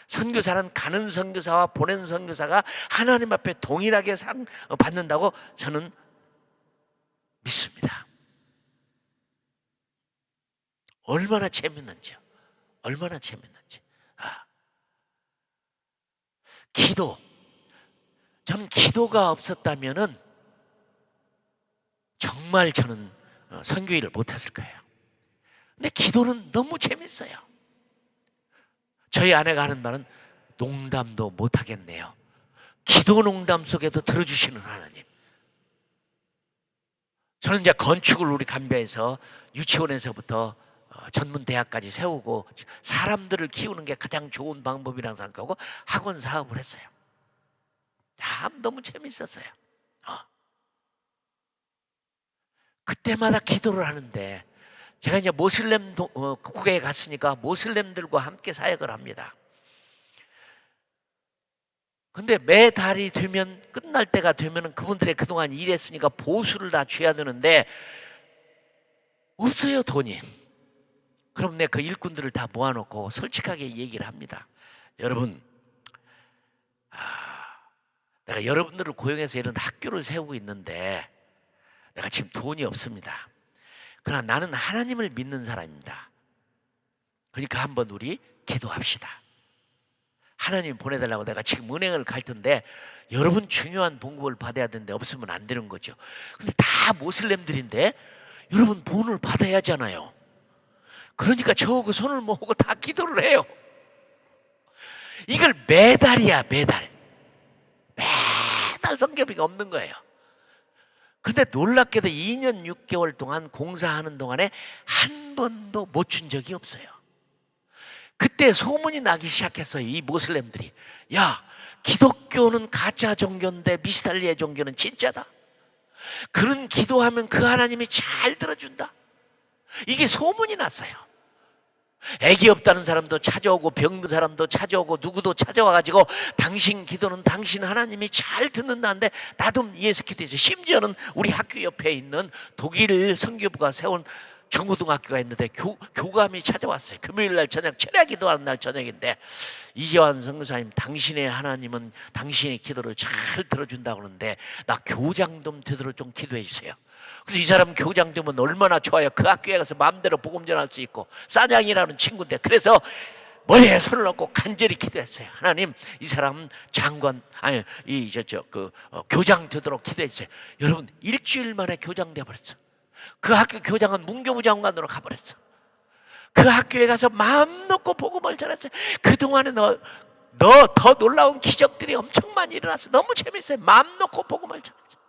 선교사는 가는 선교사와 보내는 선교사가 하나님 앞에 동일하게 상 받는다고 저는 믿습니다. 얼마나 재밌는지요. 얼마나 재밌는지. 기도. 저는 기도가 없었다면은 정말 저는 선교 일을 못했을 거예요. 근데 기도는 너무 재밌어요. 저희 아내가 하는 말은 농담도 못하겠네요. 기도 농담 속에도 들어주시는 하나님. 저는 이제 건축을 우리 감비아에서 유치원에서부터 전문 대학까지 세우고 사람들을 키우는 게 가장 좋은 방법이라고 생각하고 학원 사업을 했어요. 너무 재밌었어요. 그때마다 기도를 하는데 제가 이제 모슬렘 국가에 갔으니까 모슬렘들과 함께 사역을 합니다. 근데 매달이 되면, 끝날 때가 되면 그분들의 그동안 일했으니까 보수를 다 줘야 되는데 없어요, 돈이. 그럼 내가 그 일꾼들을 다 모아놓고 솔직하게 얘기를 합니다. 여러분, 내가 여러분들을 고용해서 이런 학교를 세우고 있는데 내가 지금 돈이 없습니다. 그러나 나는 하나님을 믿는 사람입니다. 그러니까 한번 우리 기도합시다. 하나님 보내달라고 내가 지금 은행을 갈 텐데 여러분 중요한 봉급을 받아야 되는데 없으면 안 되는 거죠. 근데 다 모슬렘들인데 여러분 본을 받아야 하잖아요. 그러니까 저하고 손을 모으고 다 기도를 해요. 이걸 매달이야, 매달. 매달 성교비가 없는 거예요. 근데 놀랍게도 2년 6개월 동안 공사하는 동안에 한 번도 못 준 적이 없어요. 그때 소문이 나기 시작했어요. 이 모슬렘들이, 야, 기독교는 가짜 종교인데 미스탈리의 종교는 진짜다. 그런 기도하면 그 하나님이 잘 들어준다. 이게 소문이 났어요. 애기 없다는 사람도 찾아오고 병든 사람도 찾아오고 누구도 찾아와가지고 당신 기도는 당신 하나님이 잘 듣는다는데 나도 예수 기도했죠. 심지어는 우리 학교 옆에 있는 독일 선교부가 세운 중고등학교가 있는데 교감이 찾아왔어요. 금요일날 저녁 철야 기도하는 날 저녁인데, 이재환 선교사님, 당신의 하나님은 당신의 기도를 잘 들어준다고 하는데 나 교장 좀 되도록 좀 기도해 주세요. 그래서 이 사람 교장 되면 얼마나 좋아요. 그 학교에 가서 마음대로 복음 전할 수 있고, 사냥이라는 친구인데, 그래서 머리에 손을 얹고 간절히 기도했어요. 하나님, 이 사람 장관, 아니 교장 되도록 기도해 주세요. 여러분, 일주일 만에 교장 되어버렸어. 그 학교 교장은 문교부 장관으로 가버렸어. 그 학교에 가서 마음 놓고 복음을 전했어요. 그동안에 너 더 놀라운 기적들이 엄청 많이 일어났어. 너무 재밌어요. 마음 놓고 복음을 전했어요.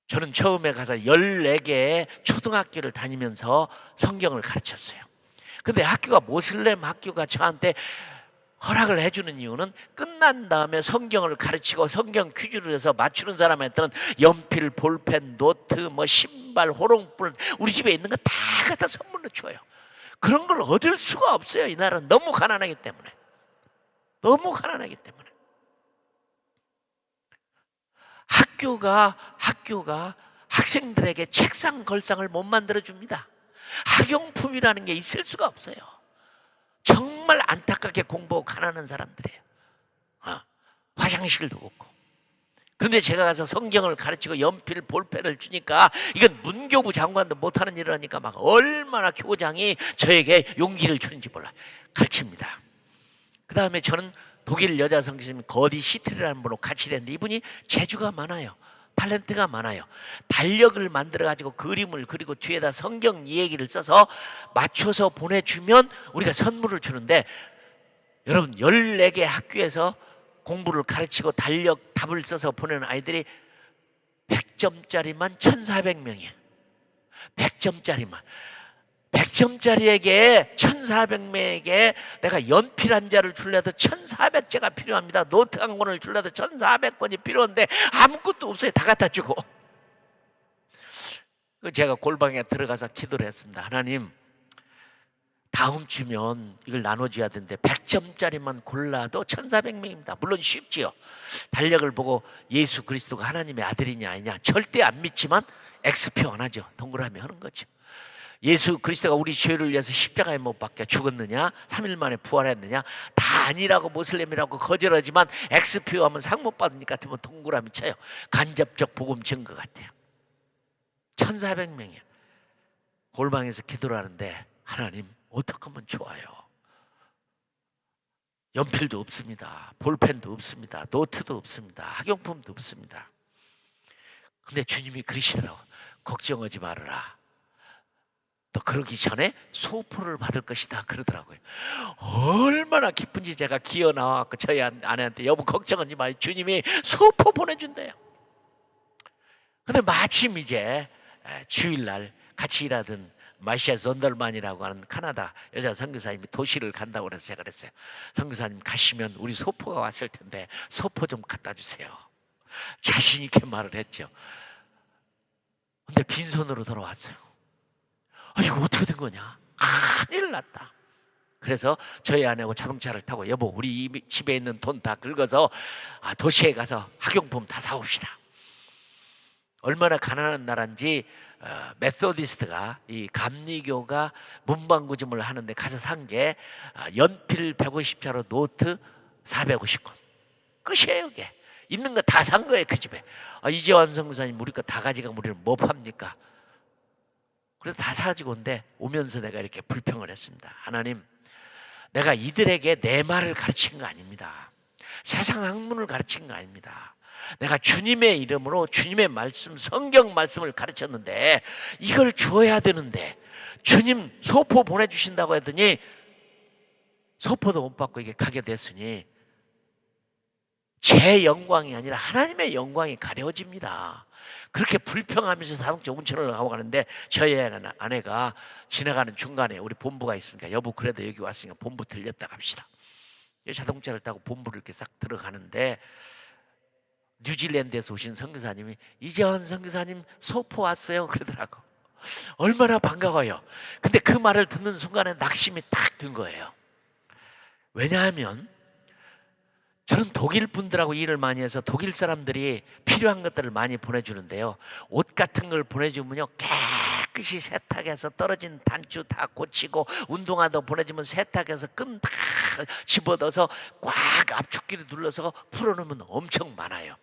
저는 처음에 가서 14개의 초등학교를 다니면서 성경을 가르쳤어요. 근데 학교가 모슬렘 학교가 저한테 허락을 해주는 이유는, 끝난 다음에 성경을 가르치고 성경 퀴즈를 해서 맞추는 사람한테는 연필, 볼펜, 노트, 신발, 호롱불, 우리 집에 있는 거 다 갖다 선물로 줘요. 그런 걸 얻을 수가 없어요. 이 나라는 너무 가난하기 때문에. 너무 가난하기 때문에. 학교가 학생들에게 책상 걸상을 못 만들어줍니다. 학용품이라는 게 있을 수가 없어요. 정말 안타깝게 공부하고 가난한 사람들이에요. 화장실도 없고. 그런데 제가 가서 성경을 가르치고 연필, 볼펜을 주니까, 이건 문교부 장관도 못하는 일을 하니까 막 얼마나 교장이 저에게 용기를 주는지 몰라요. 가르칩니다. 그 다음에 저는 독일 여자 선교사님 거디 시트리라는 분으로 같이 일했는데, 이분이 재주가 많아요. 탤런트가 많아요. 달력을 만들어가지고 그림을 그리고 뒤에다 성경 이야기를 써서 맞춰서 보내주면 우리가 선물을 주는데, 여러분, 14개 학교에서 공부를 가르치고 달력 답을 써서 보내는 아이들이 100점짜리만 1,400명이에요. 100점짜리만. 100점짜리에게 1,400명에게 내가 연필 한 자를 줄래도 1,400자가 필요합니다. 노트 한 권을 줄래도 1,400권이 필요한데 아무것도 없어요. 다 갖다 주고. 제가 골방에 들어가서 기도를 했습니다. 하나님, 다음 주면 이걸 나눠줘야 되는데 100점짜리만 골라도 1,400명입니다. 물론 쉽지요. 달력을 보고 예수 그리스도가 하나님의 아들이냐 아니냐 절대 안 믿지만 X표 안 하죠. 동그라미 하는 거죠. 예수 그리스도가 우리 죄를 위해서 십자가에 못 박혀 죽었느냐, 3일 만에 부활했느냐, 다 아니라고 모슬렘이라고 거절하지만 X표 하면 상 못 받으니까 같으면 동그라미 쳐요. 간접적 복음 증거 같아요. 1,400명이에요. 골방에서 기도를 하는데, 하나님, 어떻게 하면 좋아요? 연필도 없습니다. 볼펜도 없습니다. 노트도 없습니다. 학용품도 없습니다. 근데 주님이 그러시더라고요. 걱정하지 말아라. 너 그러기 전에 소포를 받을 것이다. 그러더라고요. 얼마나 기쁜지 제가 기어 나와서 저희 아내한테, 여보 걱정하지 마요. 주님이 소포 보내준대요. 근데 마침 이제 주일날 같이 일하던 마시아 존덜만이라고 하는 카나다 여자 선교사님이 도시를 간다고 해서 제가 그랬어요. 선교사님 가시면 우리 소포가 왔을 텐데 소포 좀 갖다 주세요. 자신 있게 말을 했죠. 근데 빈손으로 돌아왔어요. 이거 어떻게 된 거냐? 큰일 났다. 그래서 저희 아내하고 자동차를 타고, 여보 우리 집에 있는 돈 다 긁어서 도시에 가서 학용품 다 사옵시다. 얼마나 가난한 나라인지 메소디스트가, 이 감리교가 문방구점을 하는데 가서 산 게 연필 150자로 노트 450권 끝이에요. 이게 있는 거 다 산 거예요. 그 집에. 이재환 선교사님 우리 거 다 가져가 우리는 뭐 팝니까? 그래서 다 사가지고 온데, 오면서 내가 이렇게 불평을 했습니다. 하나님, 내가 이들에게 내 말을 가르친 거 아닙니다. 세상 학문을 가르친 거 아닙니다. 내가 주님의 이름으로 주님의 말씀, 성경 말씀을 가르쳤는데 이걸 줘야 되는데, 주님 소포 보내주신다고 했더니 소포도 못 받고 이게 가게 됐으니 제 영광이 아니라 하나님의 영광이 가려집니다. 그렇게 불평하면서 자동차 운전을 하고 가는데 저희 아내가 지나가는 중간에 우리 본부가 있으니까 여보 그래도 여기 왔으니까 본부 들렸다 갑시다. 자동차를 타고 본부를 이렇게 싹 들어가는데 뉴질랜드에서 오신 선교사님이 이재환 선교사님 소포 왔어요 그러더라고. 얼마나 반가워요. 근데 그 말을 듣는 순간에 낙심이 딱 든 거예요. 왜냐하면 저는 독일 분들하고 일을 많이 해서 독일 사람들이 필요한 것들을 많이 보내주는데요. 옷 같은 걸 보내주면요 깨끗이 세탁해서 떨어진 단추 다 고치고, 운동화도 보내주면 세탁해서 끈 다 집어넣어서 꽉 압축기를 눌러서 풀어놓으면 엄청 많아요.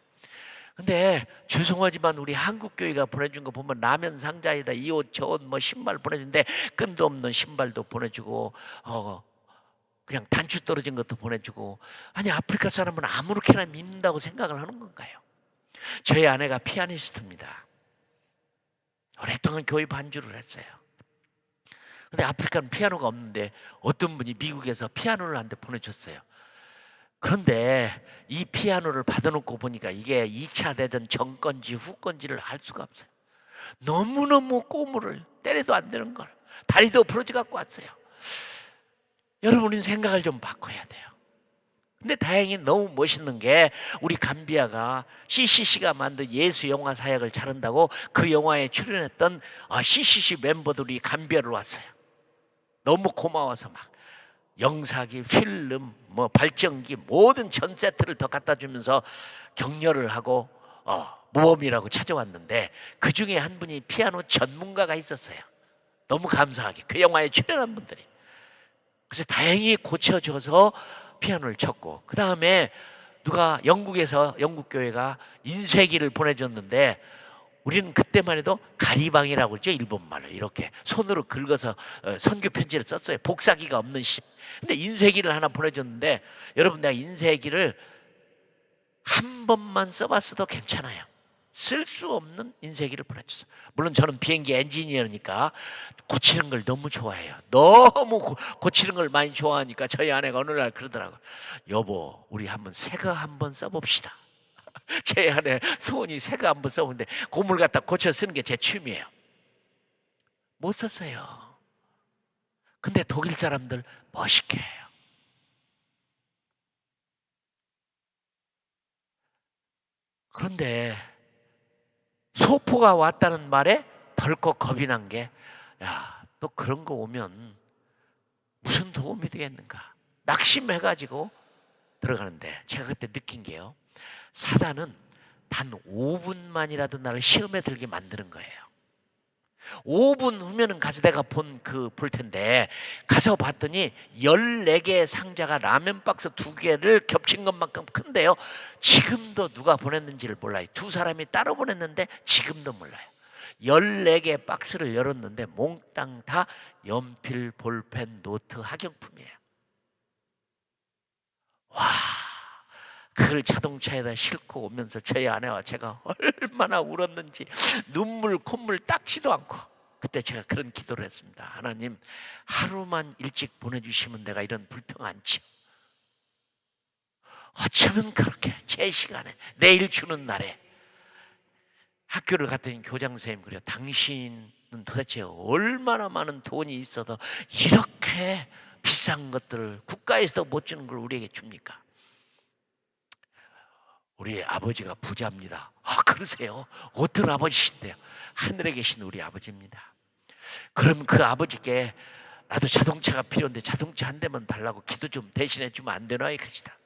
근데 죄송하지만 우리 한국교회가 보내준 거 보면 라면 상자에다 이 옷 저 옷 뭐 신발 보내준데 끈도 없는 신발도 보내주고 그냥 단추 떨어진 것도 보내주고. 아니 아프리카 사람은 아무렇게나 믿는다고 생각을 하는 건가요? 저희 아내가 피아니스트입니다. 오랫동안 교회 반주를 했어요. 근데 아프리카는 피아노가 없는데 어떤 분이 미국에서 피아노를 한 대 보내줬어요. 그런데 이 피아노를 받아놓고 보니까 이게 2차 대전 전 건지 후 건지를 알 수가 없어요. 너무너무 꼬물을 때려도 안 되는 걸 다리도 부러져 갖고 왔어요. 여러분은 생각을 좀 바꿔야 돼요. 근데 다행히 너무 멋있는 게 우리 감비아가 CCC가 만든 예수 영화 사역을 잘한다고 그 영화에 출연했던 CCC 멤버들이 감비아를 왔어요. 너무 고마워서 막 영사기, 필름, 뭐 발전기 모든 전 세트를 더 갖다 주면서 격려를 하고 모범이라고 찾아왔는데 그 중에 한 분이 피아노 전문가가 있었어요. 너무 감사하게 그 영화에 출연한 분들이. 그래서 다행히 고쳐줘서 피아노를 쳤고, 그 다음에 누가 영국에서 영국 교회가 인쇄기를 보내줬는데 우리는 그때만 해도 가리방이라고 그러죠. 일본말로 이렇게 손으로 긁어서 선교 편지를 썼어요. 복사기가 없는 시. 근데 인쇄기를 하나 보내줬는데 여러분 내가 인쇄기를 한 번만 써봤어도 괜찮아요. 쓸 수 없는 인쇄기를 보내줬어요. 물론 저는 비행기 엔지니어니까 고치는 걸 너무 좋아해요. 너무 고치는 걸 많이 좋아하니까 저희 아내가 어느 날 그러더라고요. 여보 우리 한번 새거 한번 써봅시다. 제 아내 소원이 새거 한번 써보는데 고물 갖다 고쳐 쓰는 게 제 취미예요. 못 썼어요. 근데 독일 사람들 멋있게 해요. 그런데 소포가 왔다는 말에 덜컥 겁이 난 게, 야, 또 그런 거 오면 무슨 도움이 되겠는가 낙심해가지고 들어가는데 제가 그때 느낀 게요, 사단은 단 5분만이라도 나를 시험에 들게 만드는 거예요. 5분 후면은 가서 내가 볼 텐데 가서 봤더니 14개의 상자가 라면 박스 2개를 겹친 것만큼 큰데요, 지금도 누가 보냈는지를 몰라요. 두 사람이 따로 보냈는데 지금도 몰라요. 14개 박스를 열었는데 몽땅 다 연필, 볼펜, 노트, 학용품이에요. 와, 그걸 자동차에다 싣고 오면서 저희 아내와 제가 얼마나 울었는지 눈물 콧물 닦지도 않고 그때 제가 그런 기도를 했습니다. 하나님, 하루만 일찍 보내주시면 내가 이런 불평 않지요. 어쩌면 그렇게 제 시간에 내일 주는 날에 학교를 갔더니 교장 선생님 그래요. 당신은 도대체 얼마나 많은 돈이 있어도 이렇게 비싼 것들을 국가에서도 못 주는 걸 우리에게 줍니까? 우리 아버지가 부자입니다. 그러세요? 어떤 아버지신데요? 하늘에 계신 우리 아버지입니다. 그럼 그 아버지께 나도 자동차가 필요한데 자동차 한 대만 달라고 기도 좀 대신해 주면 안 되나? 그러시다.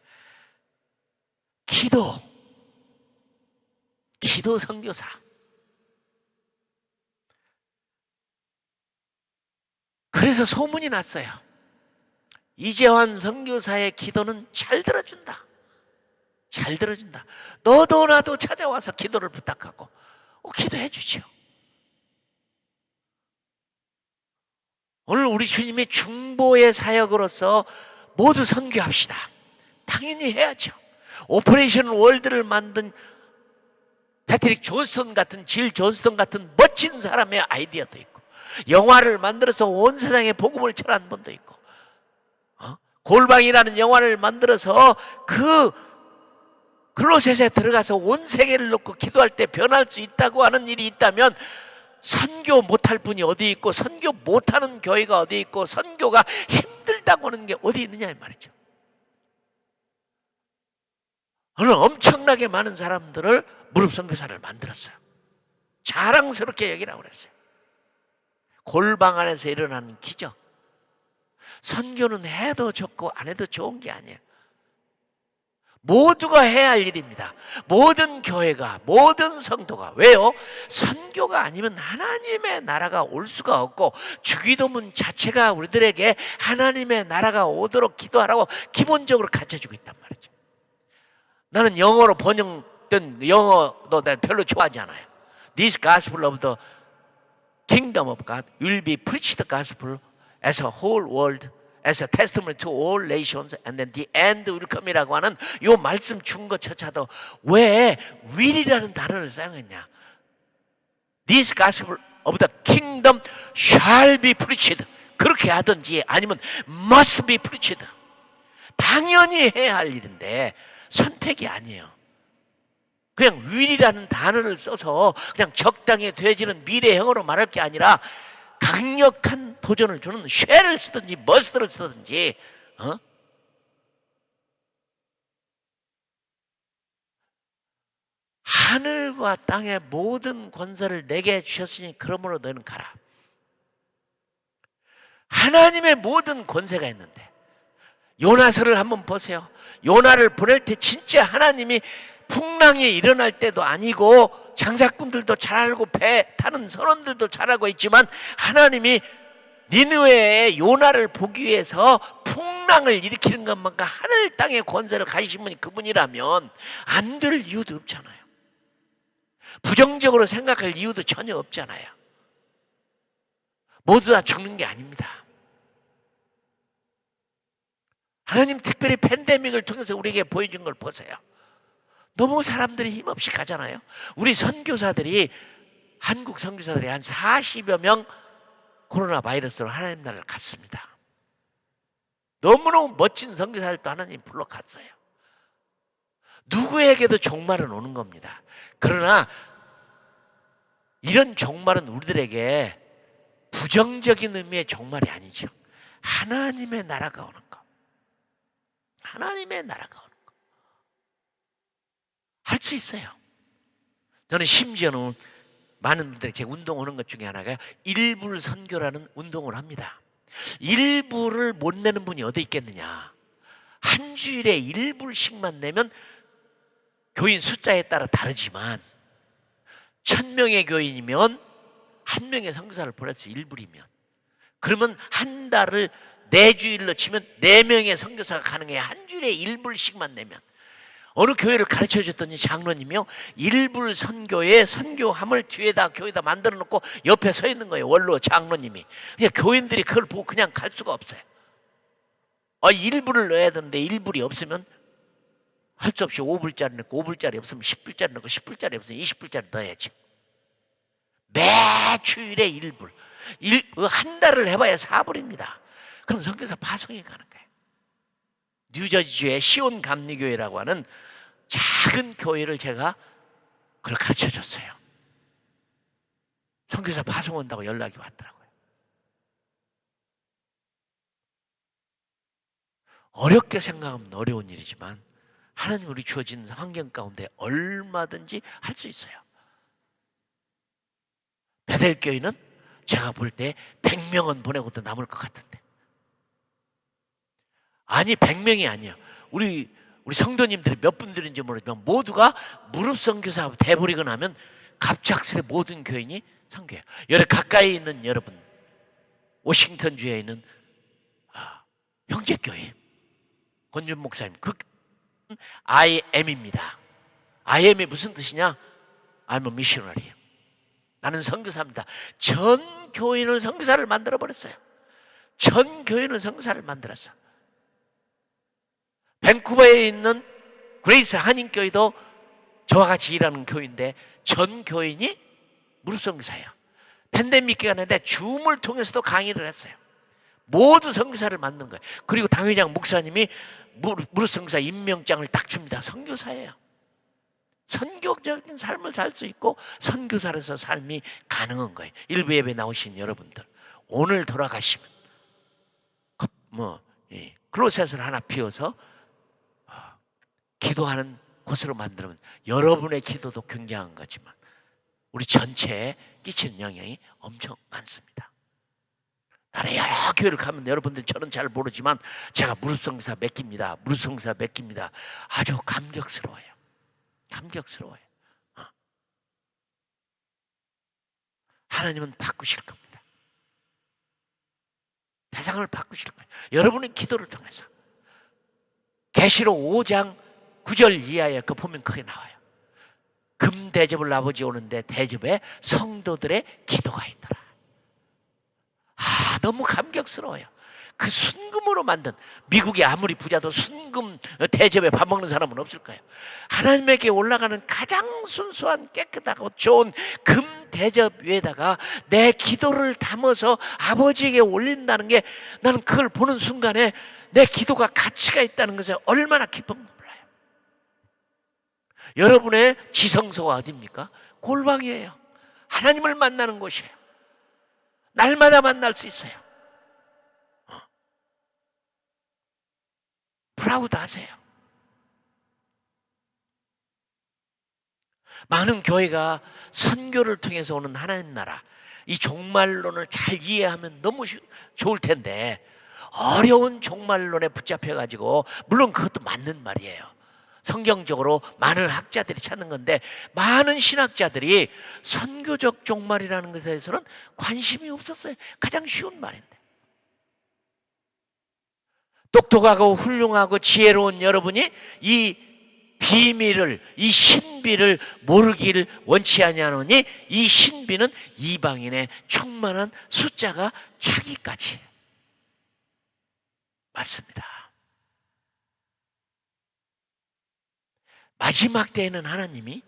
기도 선교사. 그래서 소문이 났어요. 이재환 선교사의 기도는 잘 들어준다. 잘 들어준다. 너도 나도 찾아와서 기도를 부탁하고 기도해 주죠. 오늘 우리 주님의 중보의 사역으로서 모두 선교합시다. 당연히 해야죠. 오퍼레이션 월드를 만든 패트릭 존스턴 같은, 질 존스턴 같은 멋진 사람의 아이디어도 있고, 영화를 만들어서 온 세상에 복음을 전한 분도 있고, 골방이라는 영화를 만들어서 그 클로셋에 들어가서 온 세계를 놓고 기도할 때 변할 수 있다고 하는 일이 있다면 선교 못할 분이 어디 있고 선교 못하는 교회가 어디 있고 선교가 힘들다고 하는 게 어디 있느냐 이 말이죠. 오늘 엄청나게 많은 사람들을 무릎 선교사를 만들었어요. 자랑스럽게 여기라고 그랬어요. 골방 안에서 일어나는 기적. 선교는 해도 좋고 안 해도 좋은 게 아니에요. 모두가 해야 할 일입니다. 모든 교회가, 모든 성도가. 왜요? 선교가 아니면 하나님의 나라가 올 수가 없고 주기도문 자체가 우리들에게 하나님의 나라가 오도록 기도하라고 기본적으로 가르쳐주고 있단 말이죠. 나는 영어로 번역된 영어도 내가 별로 좋아하지 않아요. This gospel of the kingdom of God will be preached the gospel as a whole world as a testimony to all nations and then the end will come이라고 하는 이 말씀 준 것조차도 왜 will이라는 단어를 사용했냐. This gospel of the kingdom shall be preached. 그렇게 하든지 아니면 must be preached. 당연히 해야 할 일인데 선택이 아니에요. 그냥 will이라는 단어를 써서 그냥 적당히 되어지는 미래형으로 말할 게 아니라 강력한 도전을 주는 쉐를 쓰든지 머스트를 쓰든지 하늘과 땅의 모든 권세를 내게 주셨으니 그러므로 너는 가라. 하나님의 모든 권세가 있는데 요나서를 한번 보세요. 요나를 보낼 때 진짜 하나님이 풍랑이 일어날 때도 아니고 장사꾼들도 잘 알고 배 타는 선원들도 잘 알고 있지만 하나님이 니느웨의 요나를 보기 위해서 풍랑을 일으키는 것만큼 하늘 땅의 권세를 가지신 분이 그분이라면 안 될 이유도 없잖아요. 부정적으로 생각할 이유도 전혀 없잖아요. 모두 다 죽는 게 아닙니다. 하나님 특별히 팬데믹을 통해서 우리에게 보여준 걸 보세요. 너무 사람들이 힘없이 가잖아요. 우리 선교사들이 한국 선교사들이 한 40여 명 코로나 바이러스로 하나님 나라를 갔습니다. 너무너무 멋진 선교사들도 하나님 불러갔어요. 누구에게도 종말은 오는 겁니다. 그러나 이런 종말은 우리들에게 부정적인 의미의 종말이 아니죠. 하나님의 나라가 오는 거. 하나님의 나라가 오는 거. 할 수 있어요. 저는 심지어는 많은 분들이 제 운동 오는 것 중에 하나가 일불 선교라는 운동을 합니다. 일불을 못 내는 분이 어디 있겠느냐. 한 주일에 일불씩만 내면 교인 숫자에 따라 다르지만 1000명의 교인이면 한 명의 선교사를 보내서 일불이면 그러면 한 달을 4주일로 치면 4명의 선교사가 가능해요. 한 주일에 일불씩만 내면. 어느 교회를 가르쳐 줬더니 장로님이요, 일불 선교에 선교함을 뒤에다 교회에다 만들어 놓고 옆에 서 있는 거예요. 원로 장로님이. 그냥 교인들이 그걸 보고 그냥 갈 수가 없어요. 일불을 넣어야 되는데 일불이 없으면 할 수 없이 5불짜리 넣고 5불짜리 없으면 10불짜리 넣고 10불짜리 없으면 20불짜리 넣어야지. 매주일에 일불. 한 달을 해봐야 4불입니다. 그럼 선교사 파송이 가는 거예요. 뉴저지주의 시온 감리교회라고 하는 작은 교회를 제가 그걸 가르쳐 줬어요. 선교사 파송 온다고 연락이 왔더라고요. 어렵게 생각하면 어려운 일이지만 하나님 우리 주어진 환경 가운데 얼마든지 할 수 있어요. 베델교회는 제가 볼 때 100명은 보내고도 남을 것 같은데. 아니 100명이 아니에요. 우리 성도님들이 몇 분들인지 모르지만 모두가 무릎 선교사 돼버리고 나면 갑작스레 모든 교인이 선교해요. 여기 가까이 있는 여러분, 워싱턴주에 있는 형제교회 권준 목사님, 그 IM입니다. IM이 무슨 뜻이냐? I'm a missionary. 나는 선교사입니다. 전 교인을 선교사를 만들어 버렸어요. 전 교인을 선교사를 만들었어. 밴쿠버에 있는 그레이스 한인교회도 저와 같이 일하는 교회인데 전 교인이 무릎 선교사예요. 팬데믹 기간인데 줌을 통해서도 강의를 했어요. 모두 선교사를 만든 거예요. 그리고 당회장 목사님이 무릎 선교사 임명장을 딱 줍니다. 선교사예요. 선교적인 삶을 살 수 있고 선교사로서 삶이 가능한 거예요. 일부 예배 나오신 여러분들, 오늘 돌아가시면 클로셋을 하나 피워서 기도하는 곳으로 만들면 여러분의 기도도 굉장한 거지만 우리 전체에 끼치는 영향이 엄청 많습니다. 나는 여러 교회를 가면 여러분들 저는 잘 모르지만 제가 무릎성사 맡깁니다. 무릎성사 맡깁니다. 아주 감격스러워요. 감격스러워요. 하나님은 바꾸실 겁니다. 대상을 바꾸실 거예요. 여러분의 기도를 통해서. 계시록 5장 9절 이하에 그 보면 크게 나와요. 금 대접을 아버지 오는데 대접에 성도들의 기도가 있더라. 너무 감격스러워요. 그 순금으로 만든, 미국이 아무리 부자도 순금 대접에 밥 먹는 사람은 없을 거예요. 하나님에게 올라가는 가장 순수한 깨끗하고 좋은 금 대접 위에다가 내 기도를 담아서 아버지에게 올린다는 게, 나는 그걸 보는 순간에 내 기도가 가치가 있다는 것에 얼마나 기쁨을 몰라요. 여러분의 지성소가 어디입니까? 골방이에요. 하나님을 만나는 곳이에요. 날마다 만날 수 있어요. 프라우드 하세요. 많은 교회가 선교를 통해서 오는 하나님 나라, 이 종말론을 잘 이해하면 너무 좋을 텐데 어려운 종말론에 붙잡혀가지고, 물론 그것도 맞는 말이에요. 성경적으로 많은 학자들이 찾는 건데 많은 신학자들이 선교적 종말이라는 것에 대해서는 관심이 없었어요. 가장 쉬운 말인데. 똑똑하고 훌륭하고 지혜로운 여러분이 이 비밀을, 이 신비를 모르기를 원치 아니하노니 이 신비는 이방인의 충만한 숫자가 차기까지. 맞습니다. 마지막 때에는 하나님이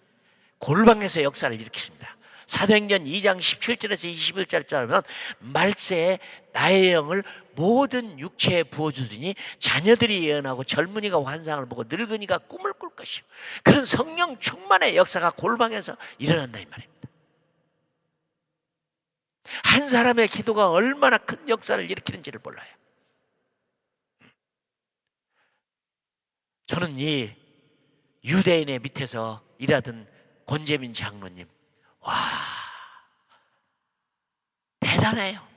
골방에서 역사를 일으키십니다. 사도행전 2장 17절에서 21절에 하면 말세에 나의 영을 모든 육체에 부어주더니 자녀들이 예언하고 젊은이가 환상을 보고 늙은이가 꿈을 꿀 것이요. 그런 성령 충만의 역사가 골방에서 일어난다 이 말입니다. 한 사람의 기도가 얼마나 큰 역사를 일으키는지를 몰라요. 저는 이 유대인의 밑에서 일하던 권재민 장로님, 와, 대단해요.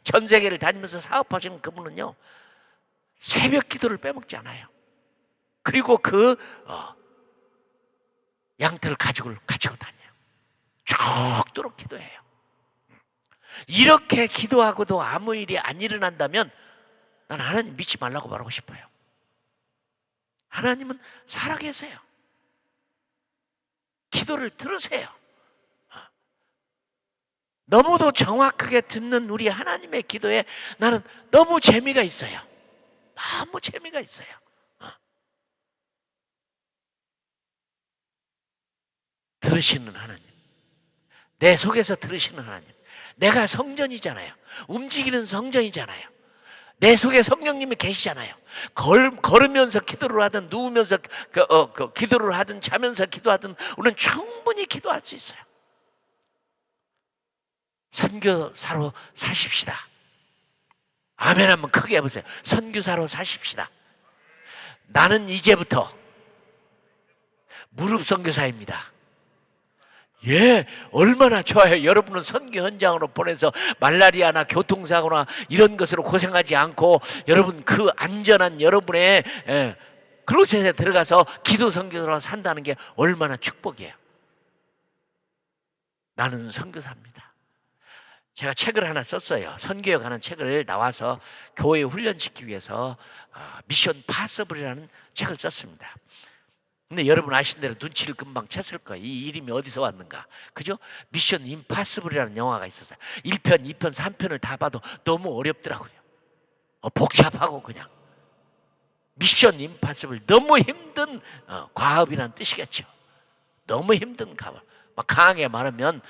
전 세계를 다니면서 사업하시는 그분은요, 새벽 기도를 빼먹지 않아요. 그리고 그 양털 가죽을 가지고 다녀요. 죽도록 기도해요. 이렇게 기도하고도 아무 일이 안 일어난다면 난 하나님 믿지 말라고 말하고 싶어요. 하나님은 살아계세요. 기도를 들으세요. 너무도 정확하게 듣는 우리 하나님의 기도에 나는 너무 재미가 있어요. 너무 재미가 있어요. 들으시는 하나님, 내 속에서 들으시는 하나님. 내가 성전이잖아요. 움직이는 성전이잖아요. 내 속에 성령님이 계시잖아요. 걸으면서 기도를 하든 누우면서 기도를 하든 자면서 기도하든 우리는 충분히 기도할 수 있어요. 선교사로 사십시다. 아멘 한번 크게 해보세요. 선교사로 사십시다. 나는 이제부터 무릎 선교사입니다. 예, 얼마나 좋아요. 여러분은 선교 현장으로 보내서 말라리아나 교통사고나 이런 것으로 고생하지 않고 여러분 그 안전한 여러분의 클로셋에 들어가서 기도 선교사로 산다는 게 얼마나 축복이에요. 나는 선교사입니다. 제가 책을 하나 썼어요. 선교에 관한 책을 나와서 교회 훈련시키기 위해서 미션 파서블이라는 책을 썼습니다. 근데 여러분 아시는 대로 눈치를 금방 챘을 거예요. 이 이름이 어디서 왔는가. 그죠? 미션 임파서블이라는 영화가 있었어요. 1편, 2편, 3편을 다 봐도 너무 어렵더라고요. 복잡하고 그냥. 미션 임파서블, 너무 힘든 과업이라는 뜻이겠죠. 너무 힘든 과업. 막 강하게 말하면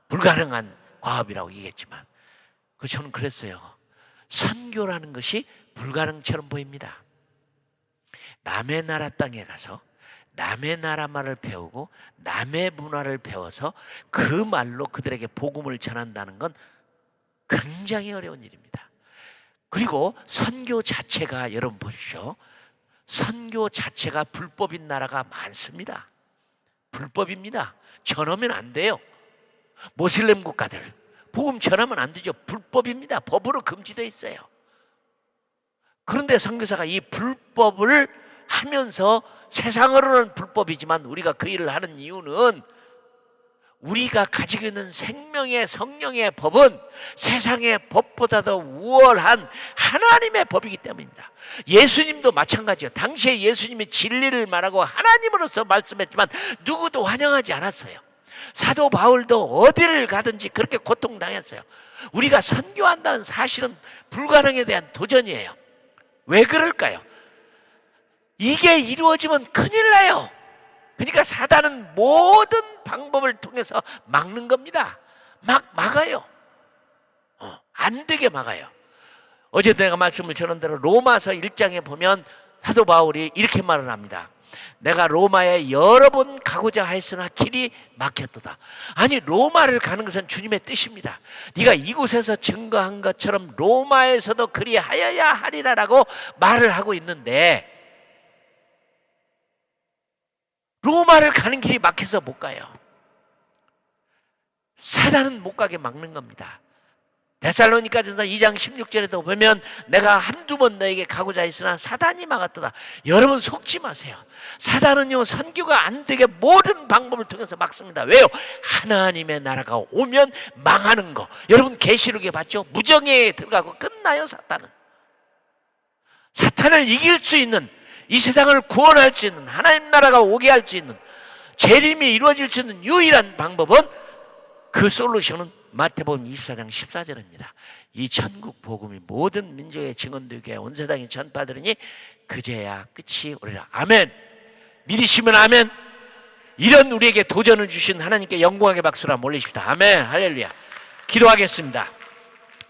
불가능한 과업이라고 얘기했지만 저는 그랬어요. 선교라는 것이 불가능처럼 보입니다. 남의 나라 땅에 가서 남의 나라 말을 배우고 남의 문화를 배워서 그 말로 그들에게 복음을 전한다는 건 굉장히 어려운 일입니다. 그리고 선교 자체가, 여러분 보십시오, 선교 자체가 불법인 나라가 많습니다. 불법입니다. 전하면 안 돼요. 모슬렘 국가들 복음 전하면 안 되죠. 불법입니다. 법으로 금지되어 있어요. 그런데 선교사가 이 불법을 하면서, 세상으로는 불법이지만 우리가 그 일을 하는 이유는 우리가 가지고 있는 생명의 성령의 법은 세상의 법보다 더 우월한 하나님의 법이기 때문입니다. 예수님도 마찬가지예요. 당시에 예수님이 진리를 말하고 하나님으로서 말씀했지만 누구도 환영하지 않았어요. 사도 바울도 어디를 가든지 그렇게 고통당했어요. 우리가 선교한다는 사실은 불가능에 대한 도전이에요. 왜 그럴까요? 이게 이루어지면 큰일 나요. 그러니까 사단은 모든 방법을 통해서 막는 겁니다. 막아요. 안 되게 막아요. 어제 내가 말씀을 전한 대로 로마서 1장에 보면 사도 바울이 이렇게 말을 합니다. 내가 로마에 여러 번 가고자 하였으나 길이 막혔도다. 아니, 로마를 가는 것은 주님의 뜻입니다. 네가 이곳에서 증거한 것처럼 로마에서도 그리하여야 하리라라고 말을 하고 있는데 로마를 가는 길이 막혀서 못 가요. 사단은 못 가게 막는 겁니다. 데살로니가전서 2장 16절에도 보면 내가 한두 번 너에게 가고자 했으나 사단이 막았도다. 여러분 속지 마세요. 사단은요, 선교가 안 되게 모든 방법을 통해서 막습니다. 왜요? 하나님의 나라가 오면 망하는 거. 여러분 계시록에 봤죠? 무정에 들어가고 끝나요. 사탄을 이길 수 있는, 이 세상을 구원할 수 있는, 하나님 나라가 오게 할 수 있는, 재림이 이루어질 수 있는 유일한 방법은, 그 솔루션은 마태복음 24장 14절입니다. 이 천국 복음이 모든 민족의 증언되게 온 세상에 전파되리니 그제야 끝이 오리라. 아멘. 믿으시면 아멘. 이런 우리에게 도전을 주신 하나님께 영광의 박수를 한번 올리십시다. 아멘. 할렐루야. 기도하겠습니다.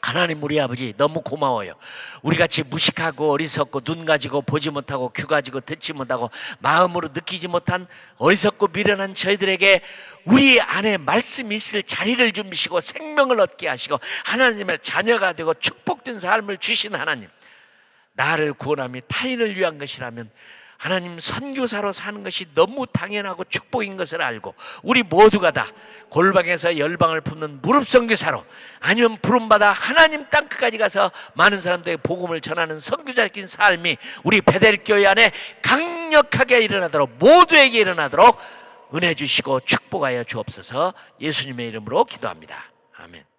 하나님 우리 아버지 너무 고마워요. 우리같이 무식하고 어리석고 눈 가지고 보지 못하고 귀 가지고 듣지 못하고 마음으로 느끼지 못한 어리석고 미련한 저희들에게 우리 안에 말씀이 있을 자리를 주시고 생명을 얻게 하시고 하나님의 자녀가 되고 축복된 삶을 주신 하나님, 나를 구원함이 타인을 위한 것이라면 하나님, 선교사로 사는 것이 너무 당연하고 축복인 것을 알고 우리 모두가 다 골방에서 열방을 품는 무릎 선교사로, 아니면 부름받아 하나님 땅끝까지 가서 많은 사람들에게 복음을 전하는 선교자적인 삶이 우리 베델교회 안에 강력하게 일어나도록, 모두에게 일어나도록 은혜 주시고 축복하여 주옵소서. 예수님의 이름으로 기도합니다. 아멘.